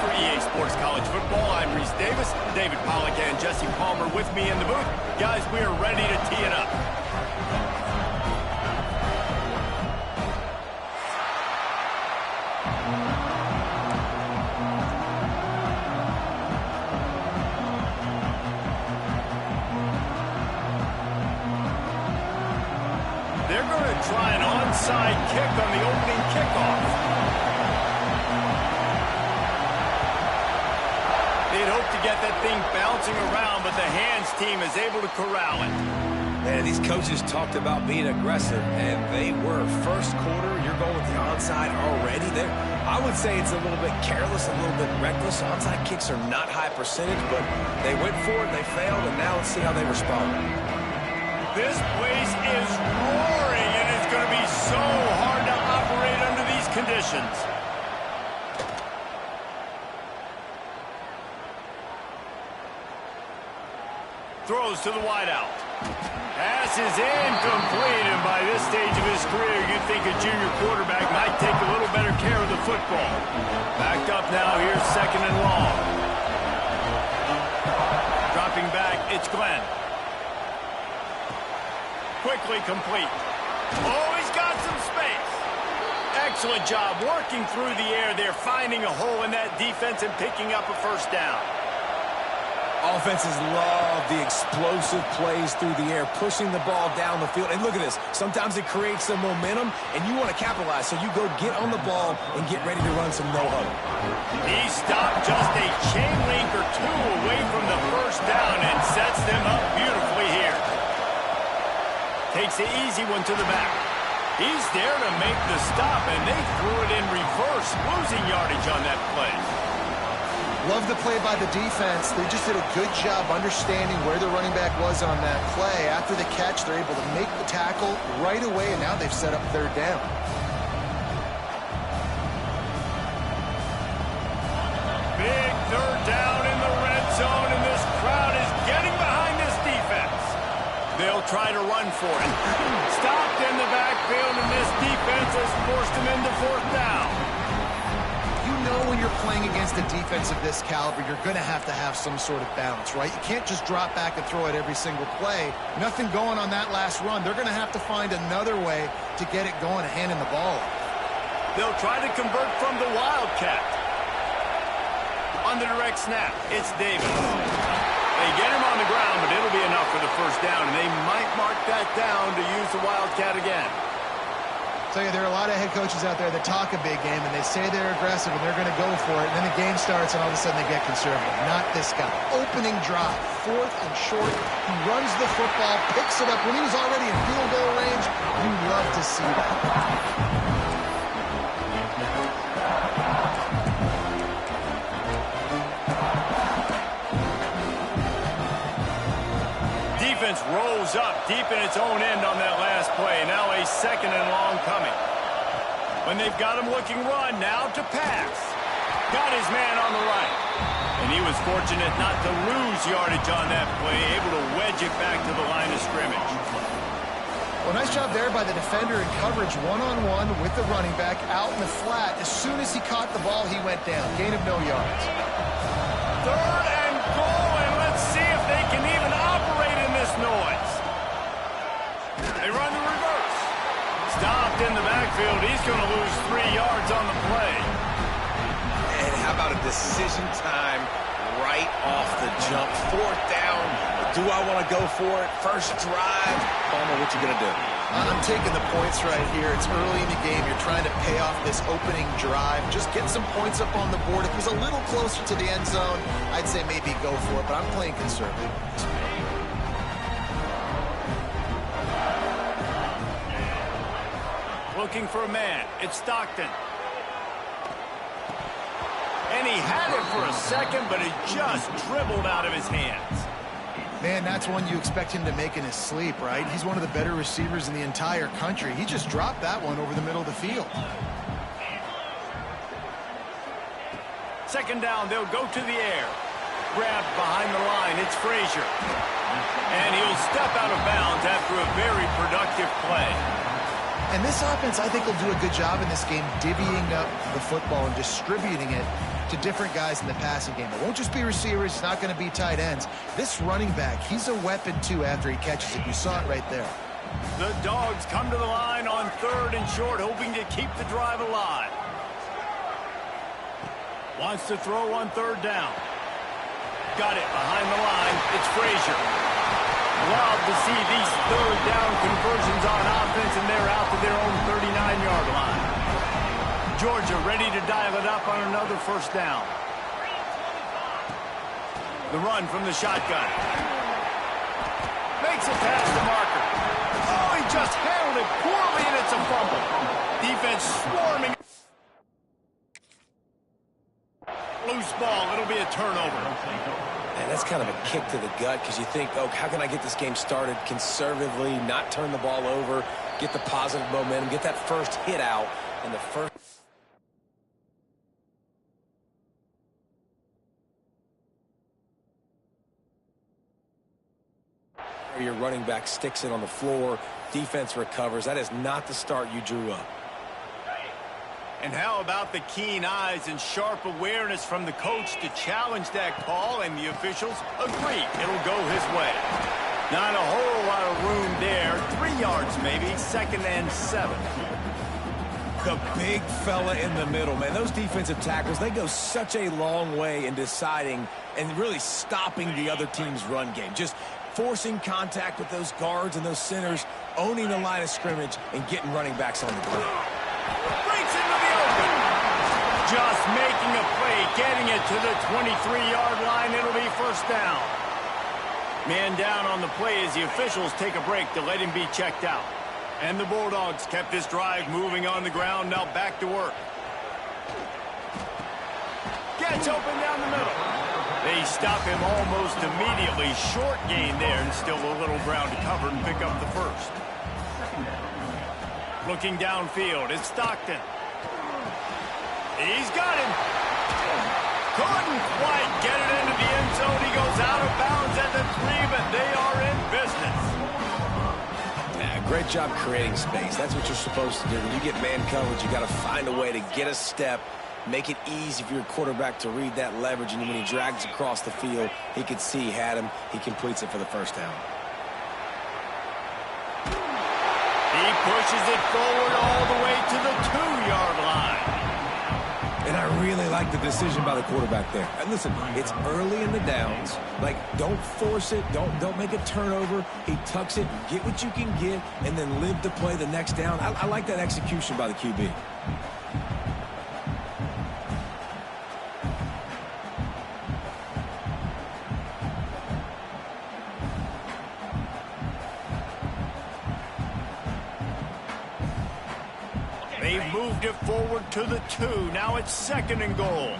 for EA Sports College Football. I'm Reese Davis, David Pollack, and Jesse Palmer with me in the booth. Guys, we are ready to tee it up. They're going to try an onside kick on the opening kickoff. They'd hope to get that thing bouncing around, but the hands team is able to corral it. Man, these coaches talked about being aggressive, and they were. First quarter, you're going with the onside already there. I would say it's a little bit careless, a little bit reckless. Onside kicks are not high percentage, but they went for it, they failed, and now let's see how they respond. This place is roaring, and it's going to be so hard to operate under these conditions. Throws to the wideout. Pass is incomplete, and by this stage of his career, you'd think a junior quarterback might take a little better care of the football. Backed up now, here's second and long. Dropping back, it's Glenn. Quickly complete. Oh, he's got some space. Excellent job working through the air there, finding a hole in that defense and picking up a first down. Offenses love the explosive plays through the air, pushing the ball down the field. And look at this. Sometimes it creates some momentum, and you want to capitalize. So you go get on the ball and get ready to run some no-huddle. He stopped just a chain link or two away from the first down and sets them up beautifully here. Takes the easy one to the back. He's there to make the stop, and they threw it in reverse, losing yardage on that play. Love the play by the defense. They just did a good job understanding where the running back was on that play. After the catch, they're able to make the tackle right away, and now they've set up third down. Big third down in the red zone, and this crowd is getting behind this defense. They'll try to run for it. Stopped in the backfield, and this defense has forced them into fourth down. You know when you're playing against a defense of this caliber, you're going to have some sort of balance, right? You can't just drop back and throw it every single play. Nothing going on that last run. They're going to have to find another way to get it going and handing the ball. They'll try to convert from the Wildcat. On the direct snap, it's Davis. They get him on the ground, but it'll be enough for the first down, and they might mark that down to use the Wildcat again. Tell you, there are a lot of head coaches out there that talk a big game, and they say they're aggressive, and they're going to go for it, and then the game starts, and all of a sudden they get conservative. Not this guy. Opening drive, fourth and short. He runs the football, picks it up. When he was already in field goal range, you love to see that. Defense rolls up deep in its own end on that last play. Now a second and long coming. When they've got him looking run, now to pass. Got his man on the right. And he was fortunate not to lose yardage on that play, able to wedge it back to the line of scrimmage. Well, nice job there by the defender in coverage one-on-one with the running back out in the flat. As soon as he caught the ball, he went down. Gain of no yards. Third and goal, and let's see if they can even operate in this noise. They run the reverse. Stopped in the backfield. He's going to lose 3 yards on the play. And how about a decision time right off the jump? Fourth down. Do I want to go for it? First drive. Palmer, what you going to do? I'm taking the points right here. It's early in the game. You're trying to pay off this opening drive. Just get some points up on the board. If it was a little closer to the end zone, I'd say maybe go for it, but I'm playing conservative. Looking for a man. It's Stockton. And he had it for a second, but it just dribbled out of his hands. Man, that's one you expect him to make in his sleep, right? He's one of the better receivers in the entire country. He just dropped that one over the middle of the field. Second down, they'll go to the air. Grabbed behind the line, it's Frazier. And he'll step out of bounds after a very productive play. And this offense, I think, will do a good job in this game divvying up the football and distributing it to different guys in the passing game. It won't just be receivers. It's not going to be tight ends. This running back, he's a weapon, too, after he catches it. You saw it right there. The Dogs come to the line on 3rd and short, hoping to keep the drive alive. Wants to throw on 3rd down. Got it behind the line. It's Frazier. Love to see these 3rd down conversions on offense, and they're out to their own 39-yard line. Georgia ready to dial it up on another 1st down. The run from the shotgun. Makes it past the marker. Oh, he just handled it poorly, and it's a fumble. Defense swarming. Loose ball. It'll be a turnover. And that's kind of a kick to the gut because you think, oh, how can I get this game started conservatively, not turn the ball over, get the positive momentum, get that first hit out in the first. Your running back sticks it on the floor, defense recovers. That is not the start you drew up. And how about the keen eyes and sharp awareness from the coach to challenge that call, and the officials agree it'll go his way. Not a whole lot of room there. 3 yards maybe, 2nd and 7. The big fella in the middle, man. Those defensive tackles, they go such a long way in deciding and really stopping the other team's run game. Just forcing contact with those guards and those centers, owning the line of scrimmage, and getting running backs on the ground. Breaks into the open. Just making a play, getting it to the 23-yard line. It'll be 1st down. Man down on the play as the officials take a break to let him be checked out. And the Bulldogs kept this drive moving on the ground. Now back to work. Gets open down the middle. They stop him almost immediately. Short gain there, and still a little ground to cover and pick up the 1st. Looking downfield, it's Stockton. He's got him. Couldn't quite get it into the end zone. He goes out of bounds at the 3, but they are in business. Yeah, great job creating space. That's what you're supposed to do. When you get man coverage, you got to find a way to get a step, make it easy for your quarterback to read that leverage, and when he drags across the field, he can see he had him. He completes it for the 1st down. He pushes it forward all the way to the 2-yard line. And I really like the decision by the quarterback there. And listen, it's early in the downs. Like, don't force it. Don't make a turnover. He tucks it, get what you can get, and then live to play the next down. I like that execution by the QB. They've moved it forward to the 2. Now it's 2nd and goal.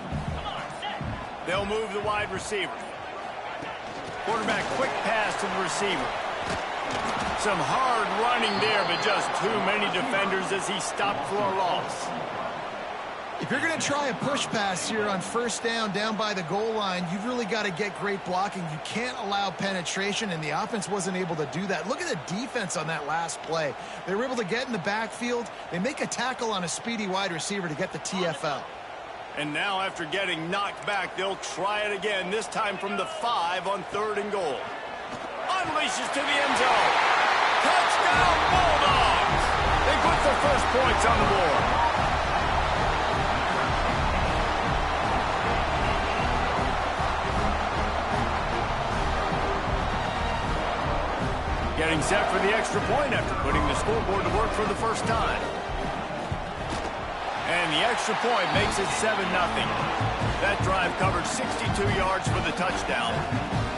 They'll move the wide receiver. Quarterback quick pass to the receiver. Some hard running there, but just too many defenders as he stopped for a loss. If you're going to try a push pass here on 1st down, down by the goal line, you've really got to get great blocking. You can't allow penetration, and the offense wasn't able to do that. Look at the defense on that last play. They were able to get in the backfield. They make a tackle on a speedy wide receiver to get the TFL. And now after getting knocked back, they'll try it again, this time from the 5 on 3rd and goal. Unleashes to the end zone. Touchdown, Bulldogs! They put the 1st points on the board. Getting set for the extra point after putting the scoreboard to work for the 1st time. And the extra point makes it 7-0. That drive covered 62 yards for the touchdown.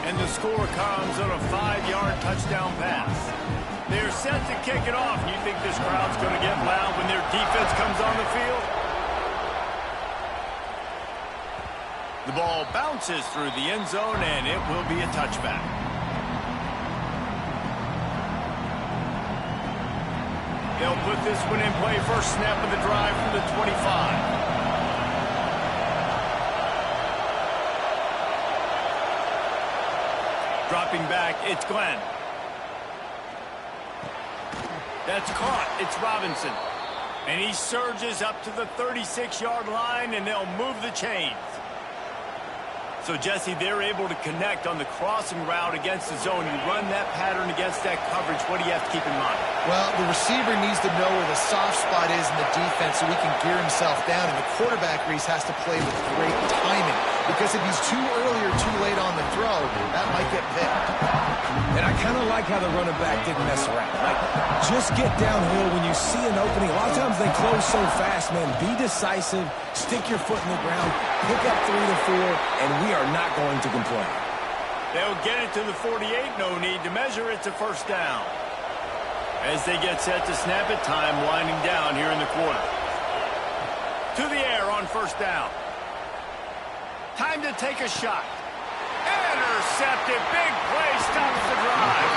And the score comes on a 5-yard touchdown pass. They're set to kick it off. You think this crowd's going to get loud when their defense comes on the field? The ball bounces through the end zone, and it will be a touchback. They'll put this one in play. First snap of the drive from the 25. Dropping back, it's Glenn. That's caught. It's Robinson. And he surges up to the 36-yard line, and they'll move the chains. So, Jesse, they're able to connect on the crossing route against the zone. You run that pattern against that coverage. What do you have to keep in mind? Well, the receiver needs to know where the soft spot is in the defense so he can gear himself down. And the quarterback, Reese, has to play with great timing. Because if he's too early or too late on the throw, that might get picked. And I kind of like how the running back didn't mess around. Like, just get downhill when you see an opening. A lot of times they close so fast, man. Be decisive, stick your foot in the ground, pick up 3 to 4, and we are not going to complain. They'll get it to the 48. No need to measure. It's a first down. As they get set to snap it, time winding down here in the quarter. To the air on first down. Time to take a shot. Intercepted. Big play stops the drive.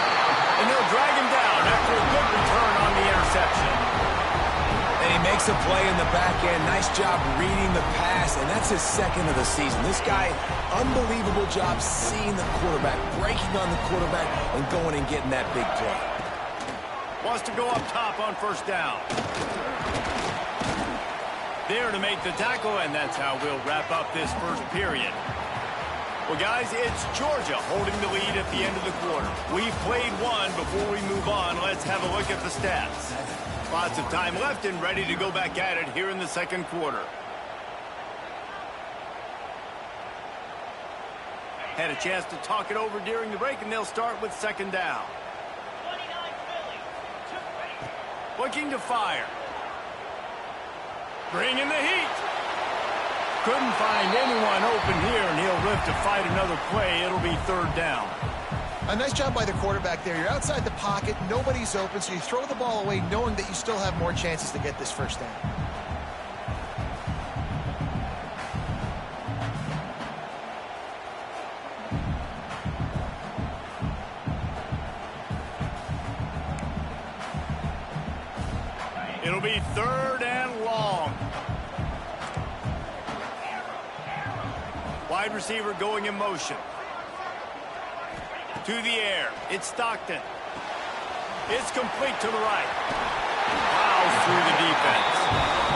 And they'll drag him down after a good return on the interception. And he makes a play in the back end. Nice job reading the pass, and that's his second of the season. This guy, unbelievable job seeing the quarterback, breaking on the quarterback, and going and getting that big play. Wants to go up top on first down. There to make the tackle, and that's how we'll wrap up this first period. Well, guys, it's Georgia holding the lead at the end of the quarter. We've played one. Before we move on, let's have a look at the stats. Lots of time left and ready to go back at it here in the second quarter. Had a chance to talk it over during the break, and they'll start with second down. Looking to fire. Bringing the heat. Couldn't find anyone open here, and he'll live to fight another play. It'll be third down. A nice job by the quarterback there. You're outside the pocket, nobody's open, so you throw the ball away knowing that you still have more chances to get this first down. It'll be third and long. Wide receiver going in motion. To the air. It's Stockton. It's complete to the right. Plows through the defense.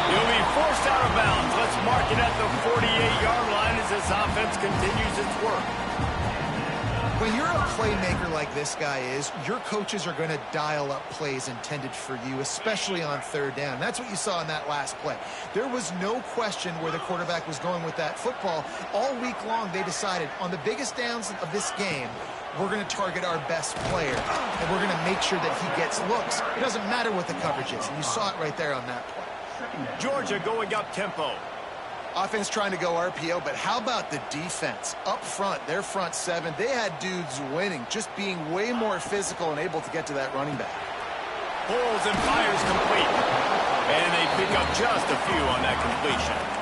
He'll be forced out of bounds. Let's mark it at the 48-yard line as this offense continues its work. When you're a playmaker like this guy is, your coaches are going to dial up plays intended for you, especially on third down. That's what you saw in that last play. There was no question where the quarterback was going with that football. All week long, they decided on the biggest downs of this game, we're going to target our best player, and we're going to make sure that he gets looks. It doesn't matter what the coverage is, and you saw it right there on that play. Georgia going up tempo. Offense trying to go RPO, but how about the defense? Up front, their front seven, they had dudes winning, just being way more physical and able to get to that running back. Pulls and fires complete. And they pick up just a few on that completion.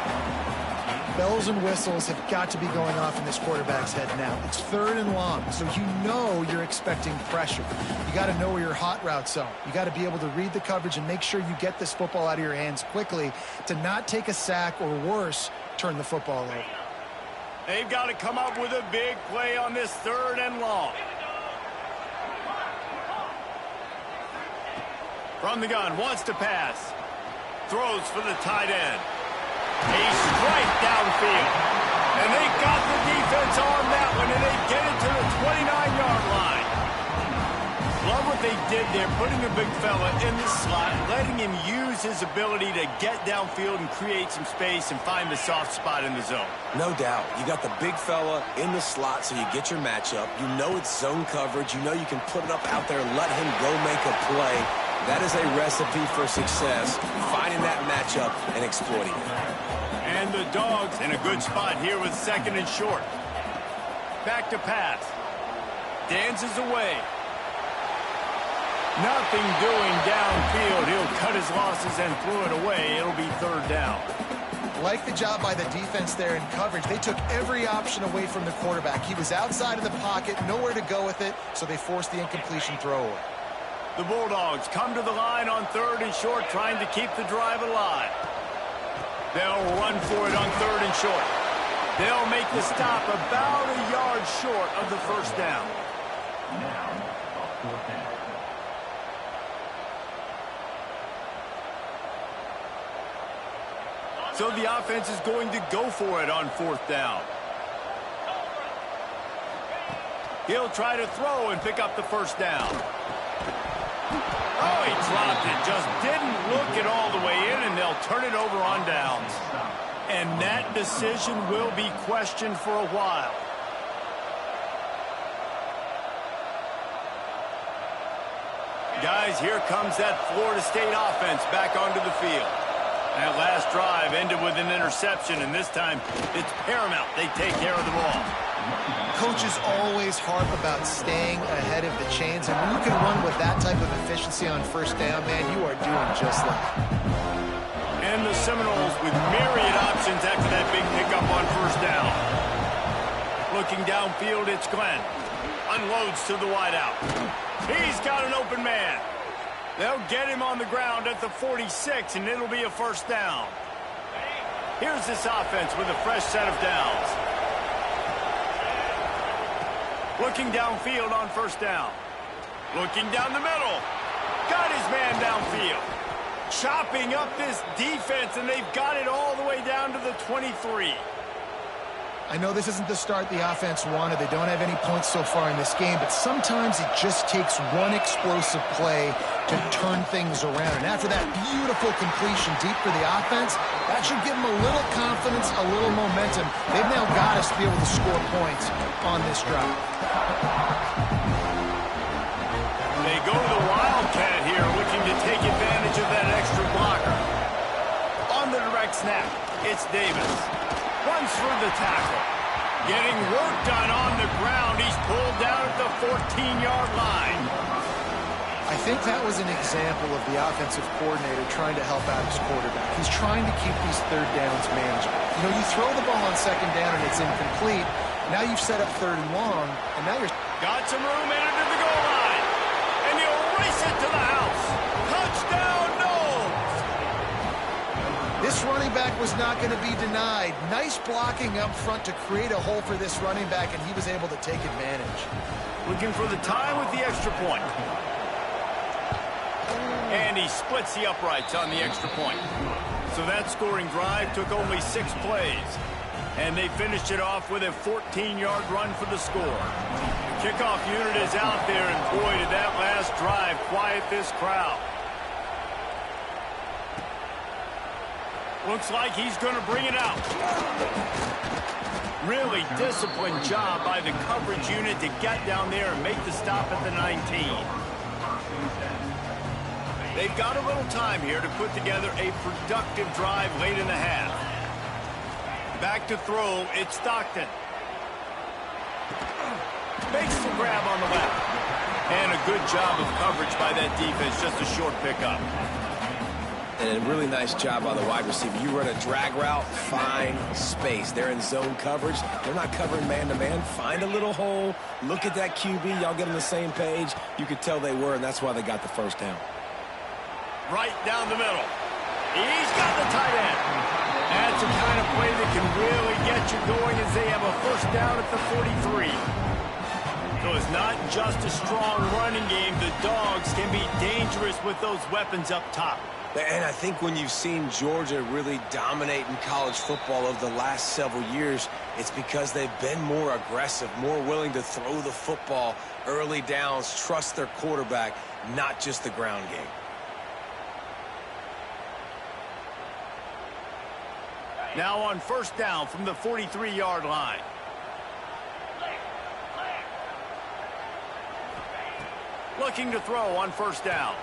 Bells and whistles have got to be going off in this quarterback's head now. It's third and long, so you know you're expecting pressure. You got to know where your hot routes are. You got to be able to read the coverage and make sure you get this football out of your hands quickly to not take a sack or worse, turn the football over. They've got to come up with a big play on this third and long. From the gun, wants to pass. Throws for the tight end. A strike downfield. And they got the defense on that one, and they get it to the 29-yard line. Love what they did there, putting a big fella in the slot, letting him use his ability to get downfield and create some space and find the soft spot in the zone. No doubt. You got the big fella in the slot, so you get your matchup. You know it's zone coverage. You know you can put it up out there and let him go make a play. That is a recipe for success, finding that matchup and exploiting it. And the Dogs in a good spot here with second and short. Back to pass. Dances away. Nothing doing downfield. He'll cut his losses and throw it away. It'll be third down. Like the job by the defense there in coverage. They took every option away from the quarterback. He was outside of the pocket, nowhere to go with it, so they forced the incompletion throwaway. The Bulldogs come to the line on third and short, trying to keep the drive alive. They'll run for it on third and short. They'll make the stop about a yard short of the first down. So the offense is going to go for it on 4th down. He'll try to throw and pick up the 1st down. Oh, he dropped it. Just didn't look it all the way in, and they'll turn it over on downs. And that decision will be questioned for a while. Guys, here comes that Florida State offense back onto the field. That last drive ended with an interception, and this time it's paramount they take care of the ball. Coaches always harp about staying ahead of the chains, and when you can run with that type of efficiency on 1st down, man, you are doing just that. And the Seminoles with myriad options after that big pickup on 1st down. Looking downfield, it's Glenn. Unloads to the wideout. He's got an open man. They'll get him on the ground at the 46, and it'll be a 1st down. Here's this offense with a fresh set of downs. Looking downfield on 1st down. Looking down the middle. Got his man downfield. Chopping up this defense, and they've got it all the way down to the 23. I know this isn't the start the offense wanted. They don't have any points so far in this game, but sometimes it just takes one explosive play to turn things around. And after that beautiful completion deep for the offense, that should give them a little confidence, a little momentum. They've now got us to be able to score points on this drive. They go to the Wildcat here, looking to take advantage of that extra blocker. On the direct snap, it's Davis. Runs through the tackle. Getting work done on the ground. He's pulled down at the 14-yard line. I think that was an example of the offensive coordinator trying to help out his quarterback. He's trying to keep these 3rd downs manageable. You know, you throw the ball on 2nd down and it's incomplete. Now you've set up 3rd and long, and now you're... Got some room in under the goal line. And he'll race it to the house. Touchdown, Noles! This running back was not going to be denied. Nice blocking up front to create a hole for this running back, and he was able to take advantage. Looking for the time with the extra point. And he splits the uprights on the extra point. So that scoring drive took only 6 plays. And they finished it off with a 14-yard run for the score. The kickoff unit is out there, and boy, did that last drive quiet this crowd. Looks like he's going to bring it out. Really disciplined job by the coverage unit to get down there and make the stop at the 19. They've got a little time here to put together a productive drive late in the half. Back to throw, it's Stockton. Makes the grab on the left. And a good job of coverage by that defense, just a short pickup. And a really nice job by the wide receiver. You run a drag route, find space. They're in zone coverage. They're not covering man-to-man. Find a little hole. Look at that QB. Y'all get on the same page. You could tell they were, and that's why they got the 1st down. Right down the middle. He's got the tight end. That's the kind of play that can really get you going as they have a 1st down at the 43. So it's not just a strong running game. The Dogs can be dangerous with those weapons up top. And I think when you've seen Georgia really dominate in college football over the last several years, it's because they've been more aggressive, more willing to throw the football early downs, trust their quarterback, not just the ground game. Now on 1st down from the 43-yard line. Looking to throw on 1st down.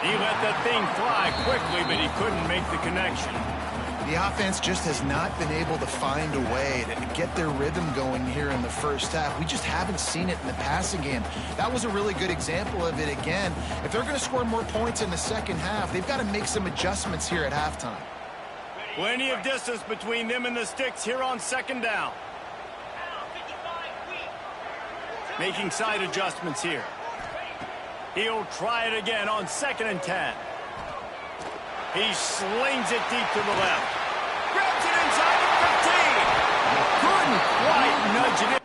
He let that thing fly quickly, but he couldn't make the connection. The offense just has not been able to find a way to get their rhythm going here in the 1st half. We just haven't seen it in the passing game. That was a really good example of it again. If they're going to score more points in the 2nd half, they've got to make some adjustments here at halftime. Plenty of distance between them and the sticks here on 2nd down. Making side adjustments here. He'll try it again on 2nd and 10. He slings it deep to the left. Grabs it inside the 15. Couldn't quite nudge it in.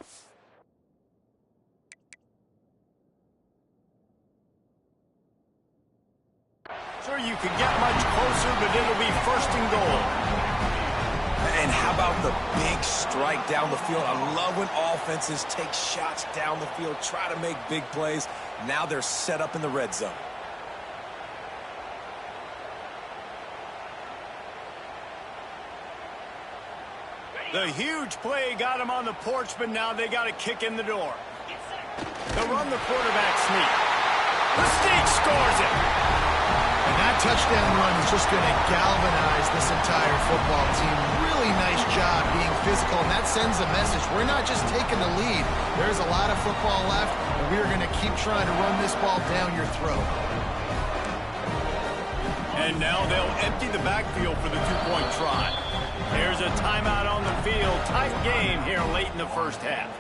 Sure, you could get much closer, but it'll be 1st and goal. How about the big strike down the field? I love when offenses take shots down the field, try to make big plays. Now they're set up in the red zone. The huge play got him on the porch, but now they got a kick in the door. They'll run the quarterback sneak. The sneak scores it. And that touchdown run is just going to galvanize this entire football team. Really nice job being physical, and that sends a message. We're not just taking the lead. There's a lot of football left, and we're going to keep trying to run this ball down your throat. And now they'll empty the backfield for the two-point try. There's a timeout on the field. Tight game here late in the first half.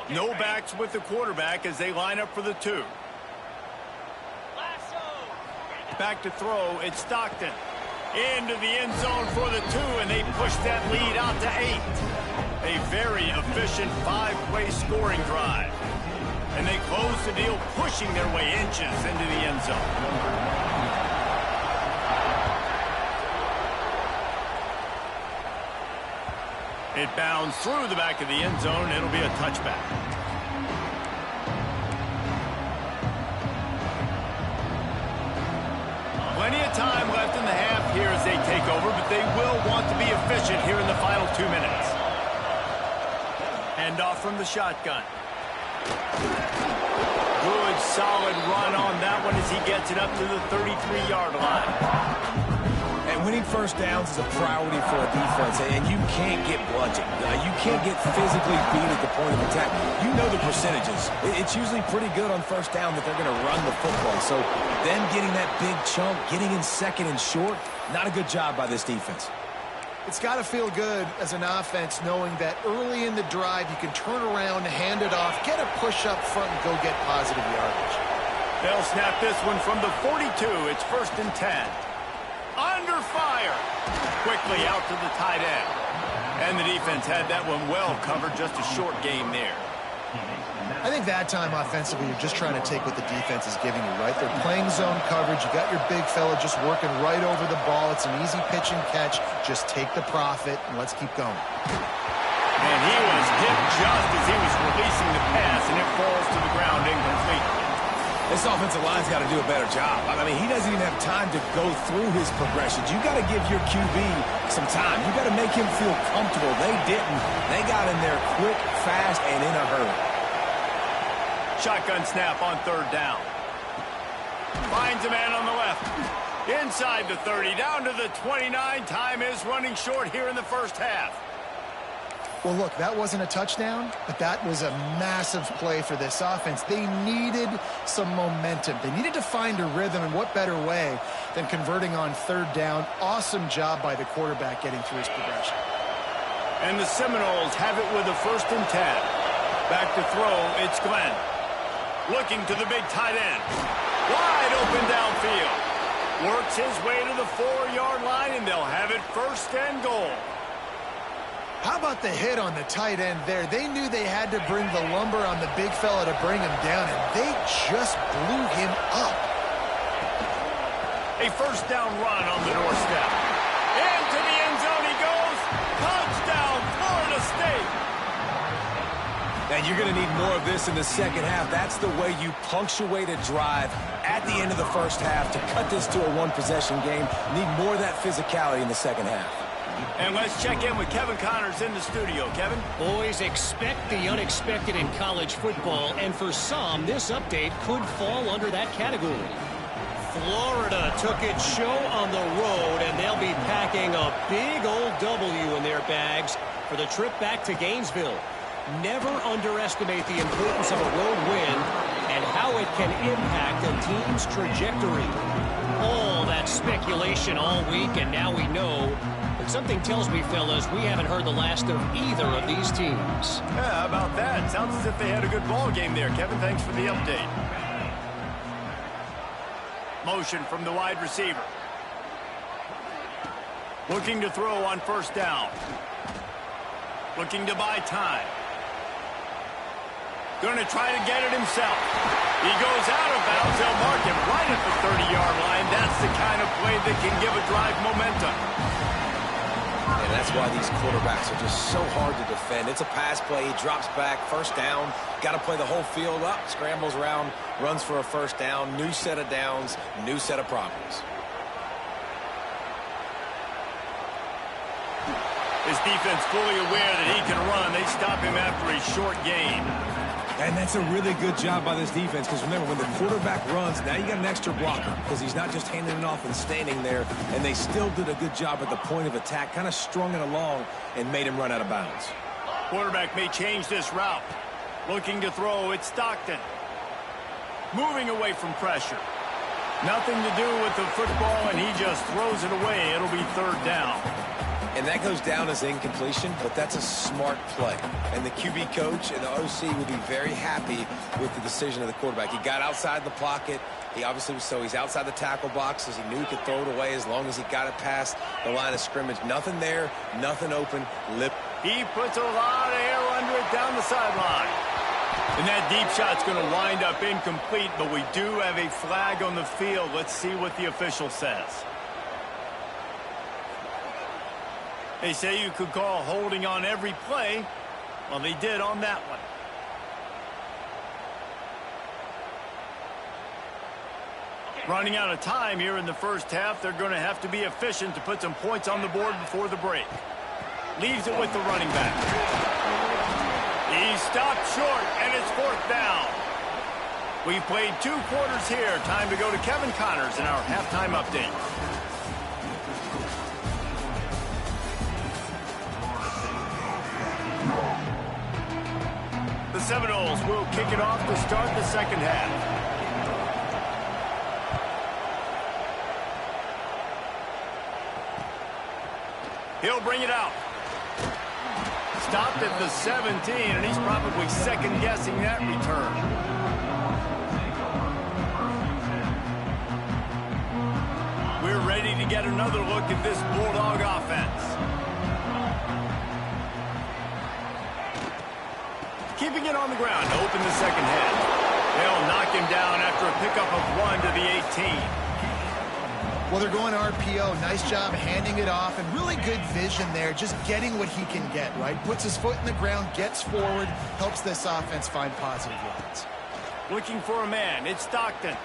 No backs with the quarterback as they line up for the two. Back to throw. It's Stockton. Into the end zone for the two, and they push that lead out to 8. A very efficient 5-play scoring drive. And they close the deal, pushing their way inches into the end zone. It bounds through the back of the end zone. It'll be a touchback. Plenty of time left in the half here as they take over, but they will want to be efficient here in the final 2 minutes. Hand off from the shotgun. Good, solid run on that one as he gets it up to the 33-yard line. And winning first downs is a priority for a defense, and you can't get bludgeoned. You can't get physically beat at the point of attack. You know the percentages. It's usually pretty good on first down that they're going to run the football. So then getting that big chunk, getting in second and short, not a good job by this defense. It's got to feel good as an offense knowing that early in the drive you can turn around, hand it off, get a push up front, and go get positive yardage. They'll snap this one from the 42. It's 1st and 10. Under fire. Quickly out to the tight end. And the defense had that one well covered. Just a short game there. I think that time offensively, you're just trying to take what the defense is giving you, right? They're playing zone coverage. You got your big fella just working right over the ball. It's an easy pitch and catch. Just take the profit, and let's keep going. And he was hit just as he was releasing the pass, and it falls to the ground incomplete. This offensive line's got to do a better job. I mean, he doesn't even have time to go through his progressions. You got to give your QB some time. You got to make him feel comfortable. They didn't. They got in there quick, fast, and in a hurry. Shotgun snap on 3rd down. Finds a man on the left. Inside the 30, down to the 29. Time is running short here in the first half. Well, look, that wasn't a touchdown, but that was a massive play for this offense. They needed some momentum. They needed to find a rhythm, and what better way than converting on 3rd down. Awesome job by the quarterback getting through his progression. And the Seminoles have it with a 1st and 10. Back to throw, it's Glenn. Looking to the big tight end. Wide open downfield. Works his way to the 4-yard line, and they'll have it 1st and goal. How about the hit on the tight end there? They knew they had to bring the lumber on the big fella to bring him down, and they just blew him up. A 1st down run on the doorstep. Into the end zone he goes. Touchdown, Florida State. And you're going to need more of this in the second half. That's the way you punctuate a drive at the end of the first half to cut this to a one-possession game. Need more of that physicality in the second half. And let's check in with Kevin Connors in the studio. Kevin? Boys, expect the unexpected in college football, and for some, this update could fall under that category. Florida took its show on the road, and they'll be packing a big old W in their bags for the trip back to Gainesville. Never underestimate the importance of a road win and how it can impact a team's trajectory. All that speculation all week, and now we know. But something tells me, fellas, we haven't heard the last of either of these teams. Yeah, how about that? Sounds as if they had a good ball game there. Kevin, thanks for the update. Motion from the wide receiver. Looking to throw on 1st down. Looking to buy time. Going to try to get it himself. He goes out of bounds. They'll mark him right at the 30-yard line. That's the kind of play that can give a drive momentum. And that's why these quarterbacks are just so hard to defend. It's a pass play. He drops back. First down. Got to play the whole field up. Scrambles around. Runs for a first down. New set of downs. New set of problems. His defense fully aware that he can run. They stop him after a short gain. And that's a really good job by this defense, because remember, when the quarterback runs, now you got an extra blocker, because he's not just handing it off and standing there, and they still did a good job at the point of attack, kind of strung it along and made him run out of bounds. Quarterback may change this route. Looking to throw, it's Stockton. Moving away from pressure. Nothing to do with the football, and he just throws it away. It'll be third down. And that goes down as incompletion, but that's a smart play. And the QB coach and the OC will be very happy with the decision of the quarterback. He got outside the pocket. He obviously was he's outside the tackle boxes. He knew he could throw it away as long as he got it past the line of scrimmage. Nothing there, nothing open. He puts a lot of air under it down the sideline. And that deep shot's going to wind up incomplete, but we do have a flag on the field. Let's see what the official says. They say you could call holding on every play. Well, they did on that one. Running out of time here in the first half. They're going to have to be efficient to put some points on the board before the break. Leaves it with the running back. He stopped short, and it's fourth down. We've played 2 quarters here. Time to go to Kevin Connors in our halftime update. The Seminoles will kick it off to start the second half. He'll bring it out. Stopped at the 17, and he's probably second-guessing that return. We're ready to get another look at this Bulldog offense. Keeping it on the ground to open the second half. They'll knock him down after a pickup of 1 to the 18. Well, they're going RPO. Nice job handing it off, and really good vision there, just getting what he can get, right? Puts his foot in the ground, gets forward, helps this offense find positive yards. Looking for a man. It's Stockton.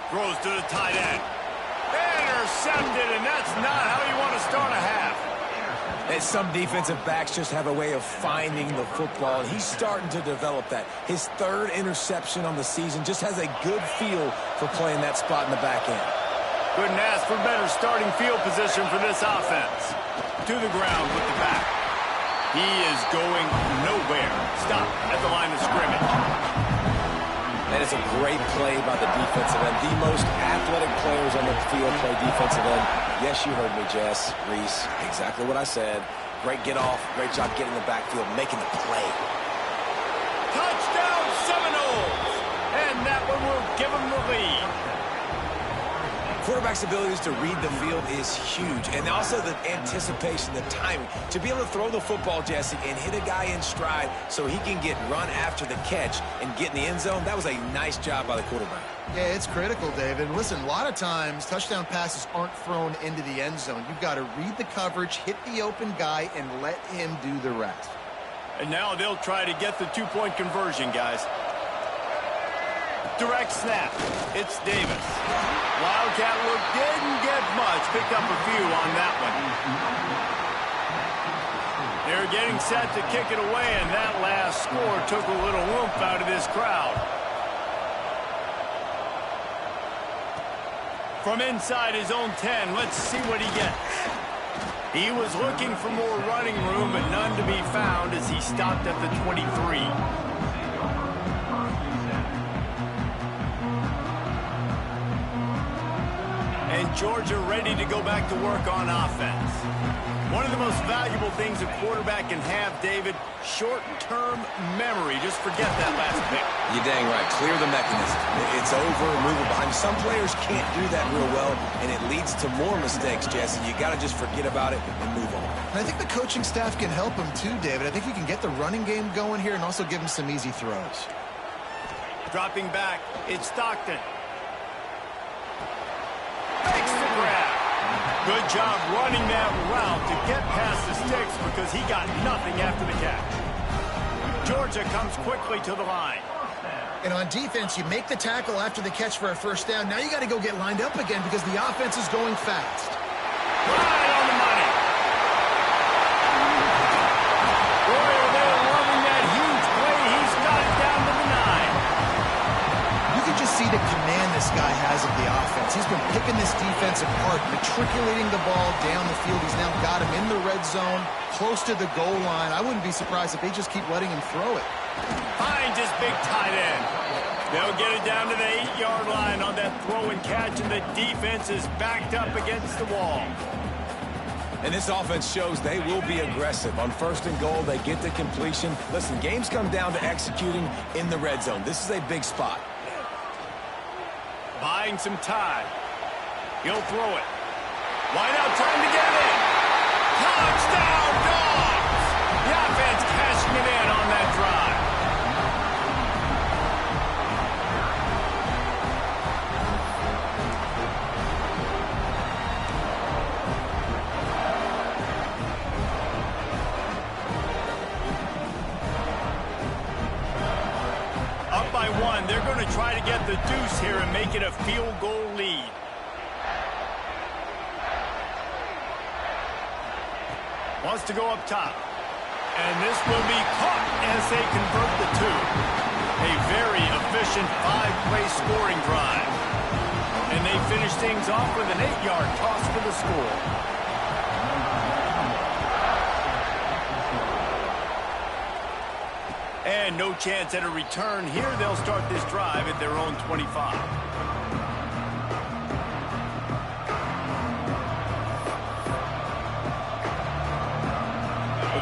Throws to the tight end. Intercepted, and that's not how you want to start a half. And some defensive backs just have a way of finding the football, and he's starting to develop that. His 3rd interception on the season, just has a good feel for playing that spot in the back end. Couldn't ask for better starting field position for this offense. To the ground with the back. He is going nowhere. Stop at the line of scrimmage. That is a great play by the defensive end. The most athletic players on the field play defensive end. Yes, you heard me, Jess, Reese. Exactly what I said. Great get off. Great job getting the backfield, making the play. Touchdown Seminoles! And that one will give them the lead. Quarterback's abilities to read the field is huge. And also the anticipation, the timing. To be able to throw the football, Jesse, and hit a guy in stride so he can get run after the catch and get in the end zone, that was a nice job by the quarterback. Yeah, it's critical, David. Listen, a lot of times touchdown passes aren't thrown into the end zone. You've got to read the coverage, hit the open guy, and let him do the rest. And now they'll try to get the 2-point conversion, guys. Direct snap. It's Davis. Wildcat look didn't get much. Picked up a few on that one. They're getting set to kick it away, and that last score took a little oomph out of this crowd. From inside his own 10, let's see what he gets. He was looking for more running room, but none to be found as he stopped at the 23. And Georgia ready to go back to work on offense. One of the most valuable things a quarterback can have, David, short-term memory. Just forget that last pick. You're dang right. Clear the mechanism. It's over, move it behind. Some players can't do that real well, and it leads to more mistakes, Jesse. You got to just forget about it and move on. And I think the coaching staff can help him too, David. I think he can get the running game going here and also give him some easy throws. Dropping back, it's Stockton. Makes the grab. Good job running that route to get past the sticks because he got nothing after the catch. Georgia comes quickly to the line. And on defense, you make the tackle after the catch for a first down. Now you got to go get lined up again because the offense is going fast. Right on the money. Boy, are they loving that huge play. He's got it down to the 9. You can just see the command this guy has of the offense. He's been picking this defense apart, matriculating the ball down the field. He's now got him in the red zone, close to the goal line. I wouldn't be surprised if they just keep letting him throw it. Finds his big tight end. They'll get it down to the 8-yard line on that throw and catch, and the defense is backed up against the wall. And this offense shows they will be aggressive. On first and goal, they get the completion. Listen, games come down to executing in the red zone. This is a big spot. Buying some time. He'll throw it. Wide out, time to get in. Touchdown, Dogs! The offense cashing it in on that drive. Up by 1, they're going to try to get the deuce here and make it a field goal lead. Wants to go up top. And this will be caught as they convert the 2. A very efficient 5-play scoring drive. And they finish things off with an 8-yard toss for the score. And no chance at a return here. They'll start this drive at their own 25.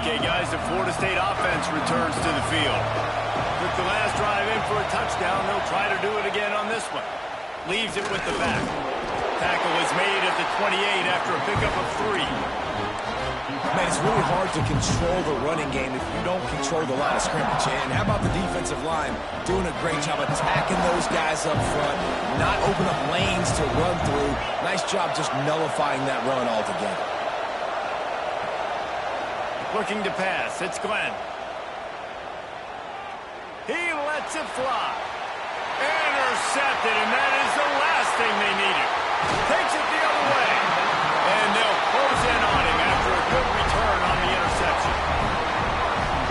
Okay, guys, the Florida State offense returns to the field. Took the last drive in for a touchdown. They'll try to do it again on this one. Leaves it with the back. Tackle is made at the 28 after a pickup of 3. Man, it's really hard to control the running game if you don't control the line of scrimmage. And how about the defensive line doing a great job attacking those guys up front, not open up lanes to run through. Nice job just nullifying that run altogether. Looking to pass. It's Glenn. He lets it fly. Intercepted, and that is the last thing they needed. Takes it the other way. And they'll close in on him after a good return on the interception.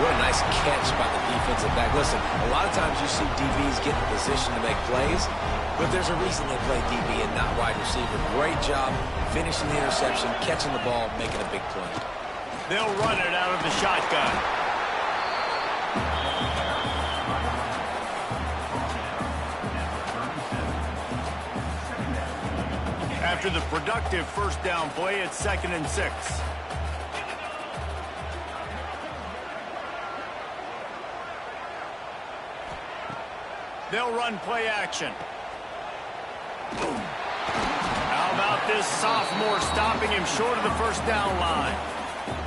What a nice catch by the defensive back. Listen, a lot of times you see DBs get in position to make plays, but there's a reason they play DB and not wide receiver. Great job finishing the interception, catching the ball, making a big play. They'll run it out of the shotgun. After the productive first down play, it's 2nd and 6. They'll run play action. How about this sophomore stopping him short of the first down line?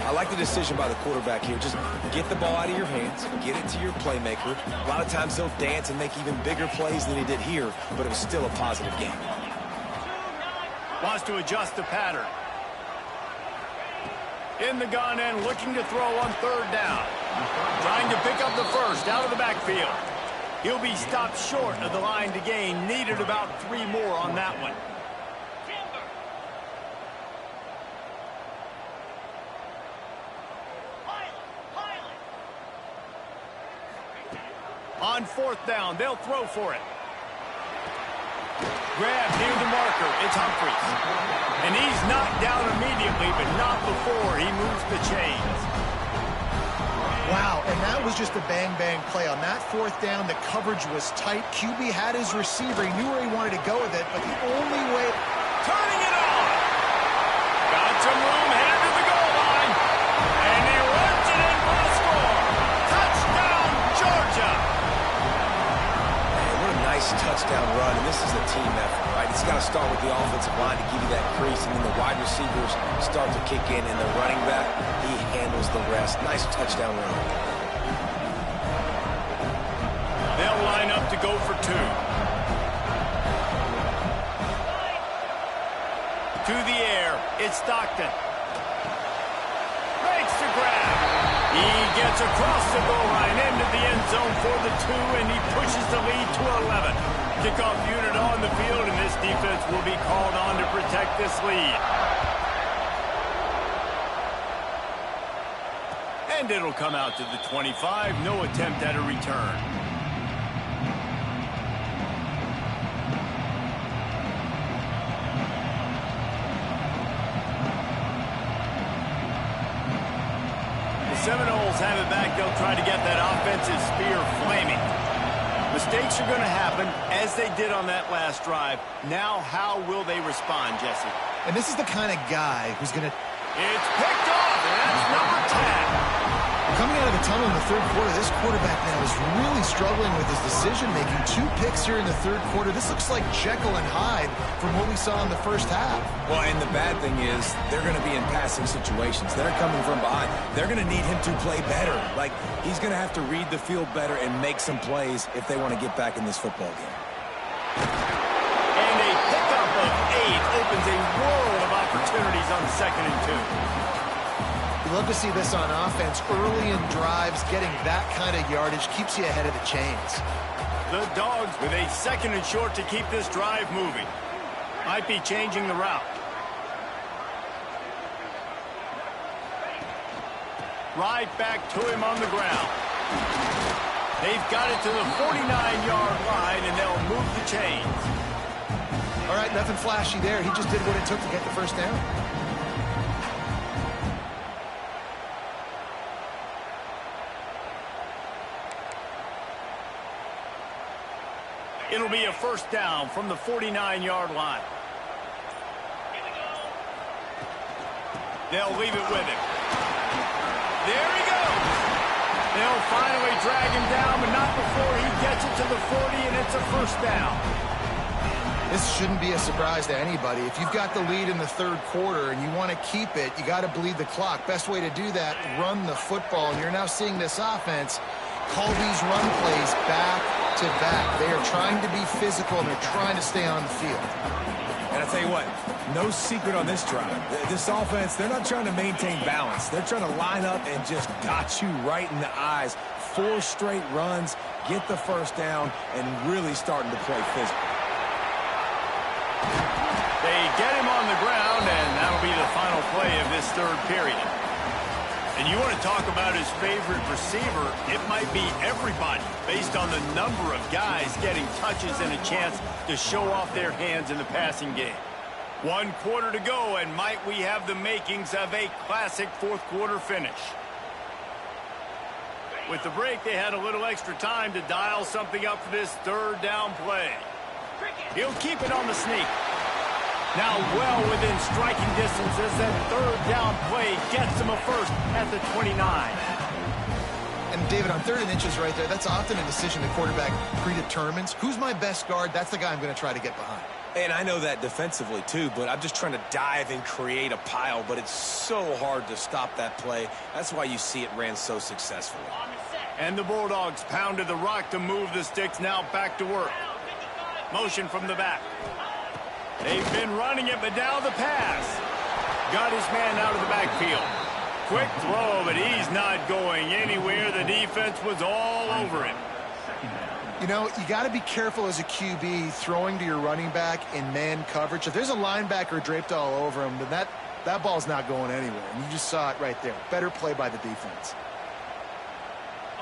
I like the decision by the quarterback here. Just get the ball out of your hands, get it to your playmaker. A lot of times they'll dance and make even bigger plays than he did here, but it was still a positive game. Wants to adjust the pattern. In the gun and looking to throw on 3rd down. Trying to pick up the first out of the backfield. He'll be stopped short of the line to gain. Needed about 3 more on that one. On 4th down, they'll throw for it. Grab near the marker. It's Humphries. And he's knocked down immediately, but not before he moves the chains. Wow, and that was just a bang-bang play. On that 4th down, the coverage was tight. QB had his receiver. He knew where he wanted to go with it, but the only way... Turning it on! Got some room, headed to the goal line. And he runs it in for the score. Touchdown, Georgia! Nice touchdown run, and this is a team effort, right? It's got to start with the offensive line to give you that crease, and then the wide receivers start to kick in, and the running back, he handles the rest. Nice touchdown run. They'll line up to go for two. To the air, it's Stockton. Makes the grab. He gets across the goal line into the end zone for the two, and he pushes the lead to 11. Kickoff unit on the field, and this defense will be called on to protect this lead. And it'll come out to the 25. No attempt at a return. Seminoles have it back. They'll try to get that offensive spear flaming. Mistakes are going to happen, as they did on that last drive. Now, how will they respond, Jesse? And this is the kind of guy who's going to... It's picked off, and that's number 10. Coming out of the tunnel in the third quarter, this quarterback now is really struggling with his decision-making. 2 picks here in the third quarter. This looks like Jekyll and Hyde from what we saw in the first half. Well, and the bad thing is they're going to be in passing situations. They're coming from behind. They're going to need him to play better. Like, he's going to have to read the field better and make some plays if they want to get back in this football game. And a pickup of 8 opens a world of opportunities on 2nd and 2. Love to see this on offense. Early in drives, getting that kind of yardage keeps you ahead of the chains. The Dogs with a 2nd and short to keep this drive moving. Might be changing the route. Right back to him on the ground. They've got it to the 49-yard line, and they'll move the chains. All right, nothing flashy there. He just did what it took to get the first down. It'll be a first down from the 49-yard line. They'll leave it with him. There he goes. They'll finally drag him down, but not before he gets it to the 40, and it's a first down. This shouldn't be a surprise to anybody. If you've got the lead in the third quarter and you want to keep it, you got to bleed the clock. Best way to do that, run the football. And you're now seeing this offense call these run plays back to back. They are trying to be physical, and they're trying to stay on the field. And I tell you what, no secret on this drive. This offense, they're not trying to maintain balance. They're trying to line up and just got you right in the eyes. 4 straight runs, get the first down, and really starting to play physical. They get him on the ground, and that'll be the final play of this third period. And you want to talk about his favorite receiver, it might be everybody based on the number of guys getting touches and a chance to show off their hands in the passing game. 1 quarter to go, and might we have the makings of a classic fourth quarter finish. With the break, they had a little extra time to dial something up for this third down play. He'll keep it on the sneak. Now well within striking distance as that third down play gets him a first at the 29. And, David, on 3rd and inches right there, that's often a decision the quarterback predetermines. Who's my best guard? That's the guy I'm going to try to get behind. And I know that defensively, too, but I'm just trying to dive and create a pile, but it's so hard to stop that play. That's why you see it ran so successfully. And the Bulldogs pounded the rock to move the sticks, now back to work. Motion from the back. They've been running it, but now the pass. Got his man out of the backfield. Quick throw, but he's not going anywhere. The defense was all over him. You know, you got to be careful as a QB throwing to your running back in man coverage. If there's a linebacker draped all over him, then that ball's not going anywhere. And you just saw it right there. Better play by the defense.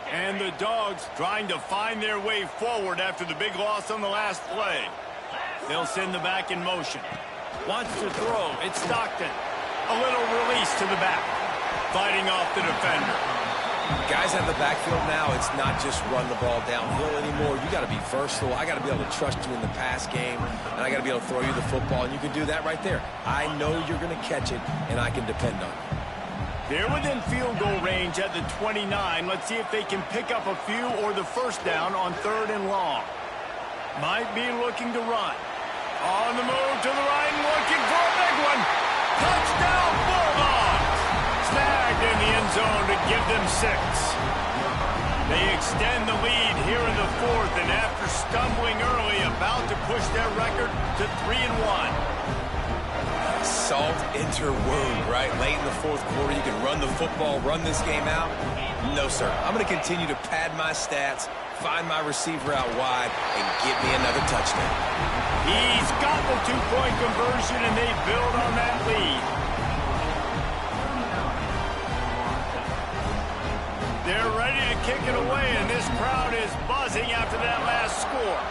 And the Dogs trying to find their way forward after the big loss on the last play. They'll send the back in motion. Wants to throw. It's Stockton. A little release to the back. Fighting off the defender. Guys out of the backfield now, it's not just run the ball downhill anymore. You got to be versatile. I got to be able to trust you in the pass game, and I got to be able to throw you the football, and you can do that right there. I know you're going to catch it, and I can depend on you. They're within field goal range at the 29. Let's see if they can pick up a few or the first down on 3rd and long. Might be looking to run. On the move to the right and looking for a big one. Touchdown Bulldogs! Snagged in the end zone to give them 6. They They extend the lead here in the fourth, and after stumbling early, about to push their record to 3-1. Salt into wound, right? Late in the fourth quarter, you can run the football, run this game out. No, sir. I'm going to continue to pad my stats, find my receiver out wide, and give me another touchdown. He's got the two-point conversion, and they build on that lead. They're ready to kick it away, and this crowd is buzzing after that last score.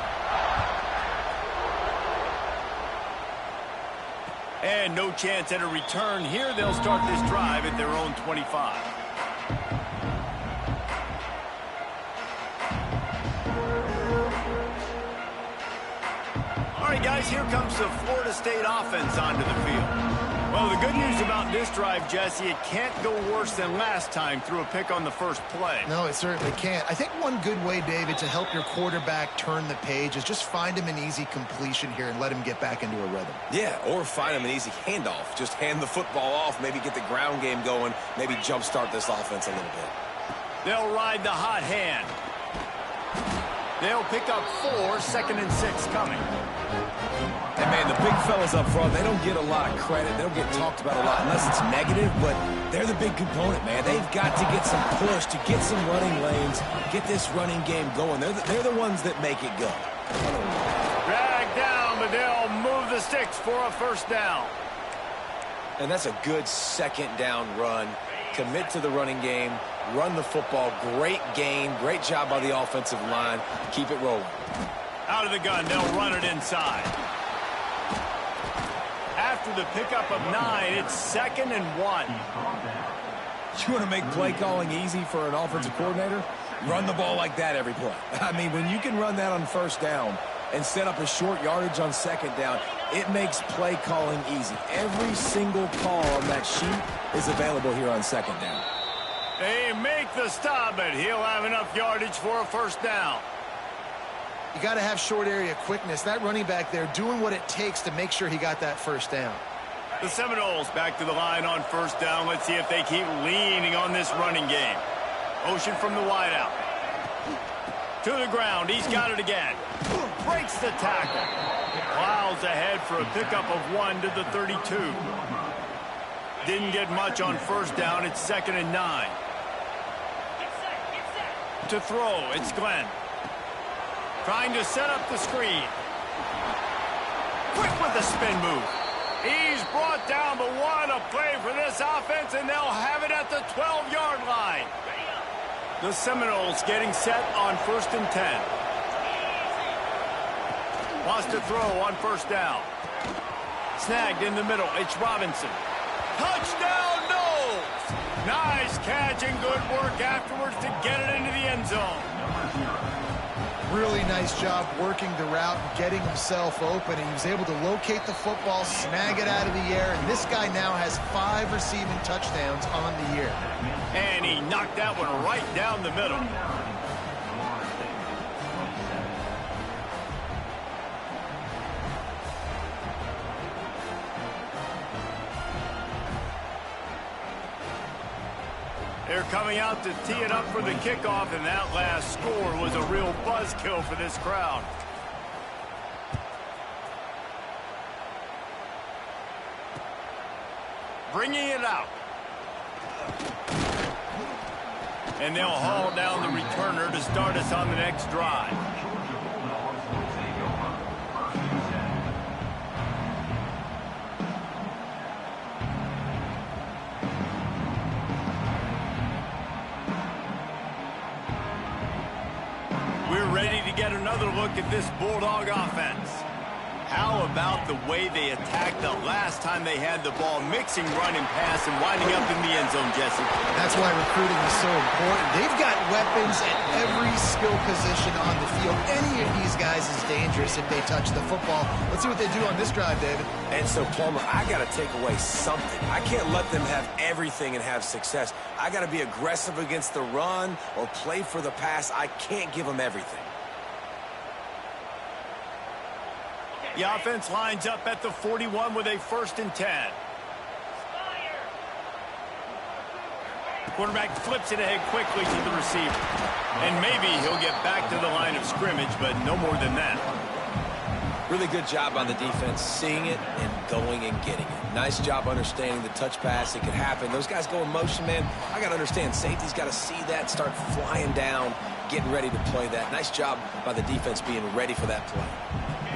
And no chance at a return here. They'll start this drive at their own 25. All right, guys, here comes the Florida State offense onto the field. Well, the good news about this drive, Jesse, it can't go worse than last time through a pick on the first play. No, it certainly can't. I think one good way, David, to help your quarterback turn the page is just find him an easy completion here and let him get back into a rhythm. Yeah, or find him an easy handoff. Just hand the football off, maybe get the ground game going, maybe jumpstart this offense a little bit. They'll ride the hot hand. They'll pick up 4, 2nd and 6 coming. And, man, the big fellas up front, they don't get a lot of credit. They don't get talked about a lot unless it's negative, but they're the big component, man. They've got to get some push, to get some running lanes, get this running game going. They're the ones that make it go. Drag down, but they'll move the sticks for a first down. And that's a good second down run. Commit to the running game, run the football. Great gain, great job by the offensive line. Keep it rolling. Out of the gun, they'll run it inside. After the pickup of 9, it's 2nd and 1. You want to make play calling easy for an offensive coordinator? Run the ball like that every play. I mean, when you can run that on first down and set up a short yardage on second down, it makes play calling easy. Every single call on that sheet is available here on second down. They make the stop, but he'll have enough yardage for a first down. You got to have short area quickness. That running back there doing what it takes to make sure he got that first down. The Seminoles back to the line on first down. Let's see if they keep leaning on this running game. Motion from the wideout. To the ground. He's got it again. Breaks the tackle. Plows ahead for a pickup of 1 to the 32. Didn't get much on first down. It's 2nd and 9. To throw, it's Glenn. Trying to set up the screen. Quick with the spin move. He's brought down, but what a play for this offense, and they'll have it at the 12-yard line. The Seminoles getting set on 1st and 10. Wants to throw on first down. Snagged in the middle. It's Robinson. Touchdown, Noles! Nice catch and good work afterwards to get it into the end zone. Really nice job working the route and getting himself open. And he was able to locate the football, snag it out of the air, and this guy now has 5 receiving touchdowns on the year. And he knocked that one right down the middle. They're coming out to tee it up for the kickoff, and that last score was a real buzzkill for this crowd. Bringing it out. And they'll haul down the returner to start us on the next drive. Ready to get another look at this Bulldog offense. How about the way they attacked the last time they had the ball, mixing run and pass and winding up in the end zone, Jesse? That's why recruiting is so important. They've got weapons at every skill position on the field. Any of these guys is dangerous if they touch the football. Let's see what they do on this drive, David. And so, Palmer, I got to take away something. I can't let them have everything and have success. I got to be aggressive against the run or play for the pass. I can't give them everything. The offense lines up at the 41 with a 1st and 10. Quarterback flips it ahead quickly to the receiver. And maybe he'll get back to the line of scrimmage, but no more than that. Really good job on the defense, seeing it and going and getting it. Nice job understanding the touch pass. It could happen. Those guys go in motion, man. I got to understand, safety's got to see that, start flying down, getting ready to play that. Nice job by the defense being ready for that play.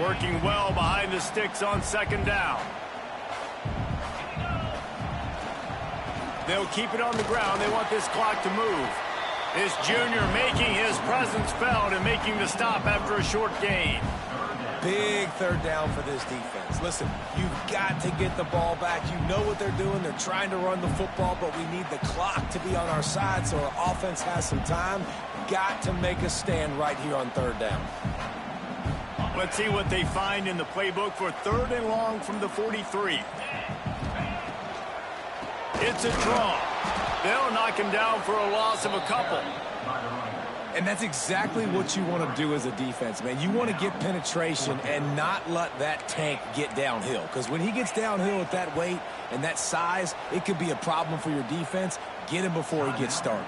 Working well behind the sticks on second down. They'll keep it on the ground. They want this clock to move. This junior making his presence felt and making the stop after a short gain. Big third down for this defense. Listen, you've got to get the ball back. You know what they're doing. They're trying to run the football, but we need the clock to be on our side so our offense has some time. Got to make a stand right here on third down. Let's see what they find in the playbook for third and long from the 43. It's a draw. They'll knock him down for a loss of a couple. And that's exactly what you want to do as a defense, man. You want to get penetration and not let that tank get downhill. Because when he gets downhill at that weight and that size, it could be a problem for your defense. Get him before he gets started.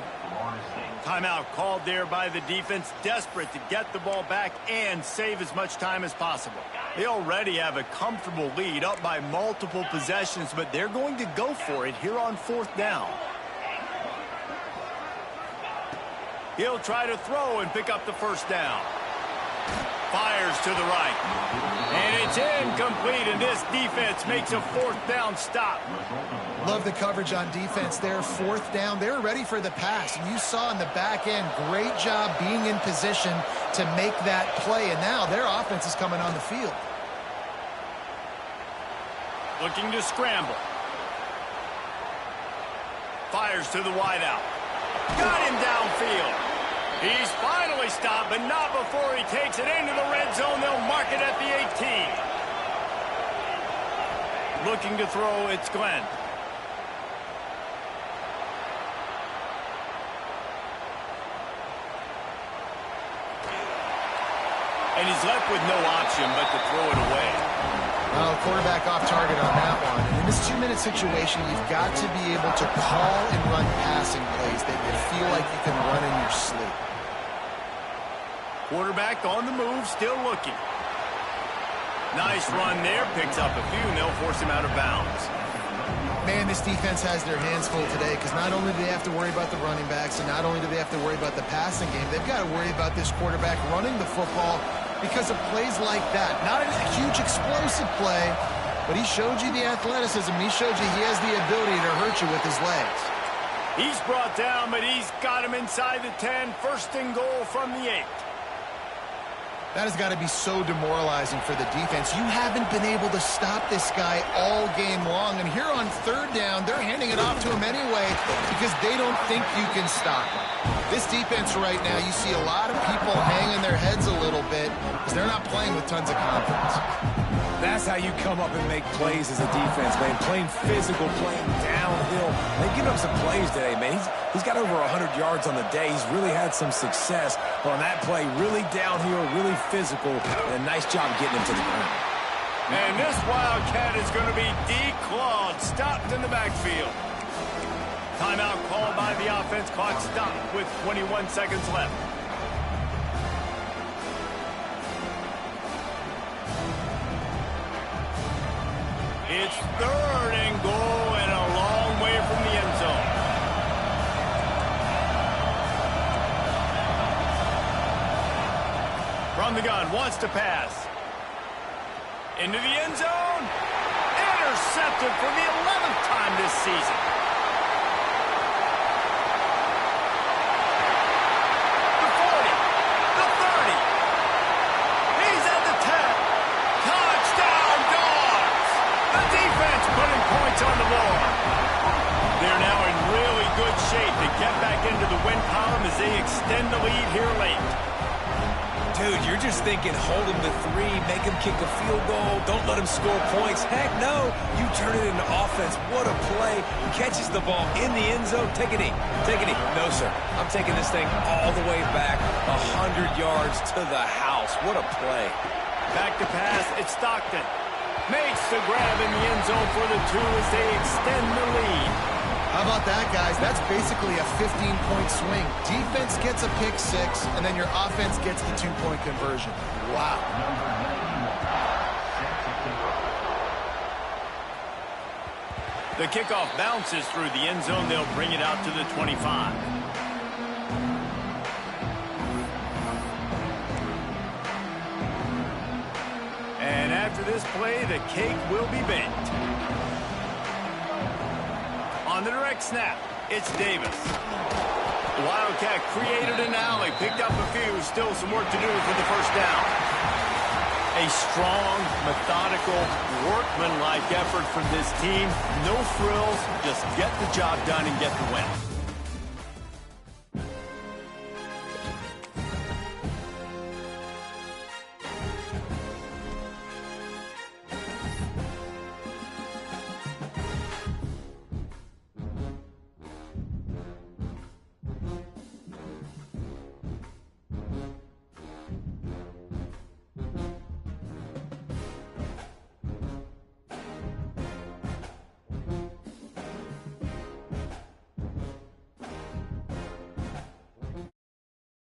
Timeout called there by the defense, desperate to get the ball back and save as much time as possible. They already have a comfortable lead, up by multiple possessions, but they're going to go for it here on fourth down. He'll try to throw and pick up the first down. Fires to the right. And it's incomplete, and this defense makes a fourth down stop. Love the coverage on defense there. Fourth down. They're ready for the pass. And you saw in the back end, great job being in position to make that play. And now their offense is coming on the field. Looking to scramble. Fires to the wideout. Got him downfield. He's finally stopped, but not before he takes it into the red zone. They'll mark it at the 18. Looking to throw, it's Glenn. And he's left with no option but to throw it away. Well, quarterback off target on that one. And in this two-minute situation, you've got to be able to call and run passing plays that you feel like you can run in your sleep. Quarterback on the move, still looking. Nice run there, picks up a few, and they'll force him out of bounds. Man, this defense has their hands full today because not only do they have to worry about the running backs and not only do they have to worry about the passing game, they've got to worry about this quarterback running the football because of plays like that. Not a huge explosive play, but he showed you the athleticism. He showed you he has the ability to hurt you with his legs. He's brought down, but he's got him inside the 10. First and goal from the 8. That has got to be so demoralizing for the defense. You haven't been able to stop this guy all game long. And here on third down, they're handing it off to him anyway because they don't think you can stop him. This defense right now, you see a lot of people hanging their heads a little bit because they're not playing with tons of confidence. That's how you come up and make plays as a defense, man. Playing physical, playing downhill. They've given up some plays today, man. He's got over 100 yards on the day. He's really had some success on that play. Really downhill, really physical, and a nice job getting him to the ground. And this Wildcat is going to be declawed, stopped in the backfield. Timeout called by the offense. Clock stopped with 21 seconds left. It's third and goal and a long way from the end zone. From the gun, wants to pass. Into the end zone. Intercepted for the 11th time this season. The 40. The 30. He's at the 10. Touchdown, Dogs! The defense putting points on the board. They're now in really good shape to get back into the win column as they extend the lead here late. Dude, you're just thinking, hold him to 3, make him kick a field goal, don't let him score points. Heck no, you turn it into offense. What a play. He catches the ball in the end zone. Take a knee. Take a knee. No, sir. I'm taking this thing all the way back 100 yards to the house. What a play. Back to pass, it's Stockton. Makes the grab in the end zone for the 2 as they extend the lead. How about that, guys? That's basically a 15-point swing. Defense gets a pick six, and then your offense gets the 2-point conversion. Wow. The kickoff bounces through the end zone. They'll bring it out to the 25. And after this play, the cake will be baked. On the direct snap, it's Davis. The Wildcat created an alley, picked up a few, still some work to do for the first down. A strong, methodical, workmanlike effort from this team. No frills, just get the job done and get the win.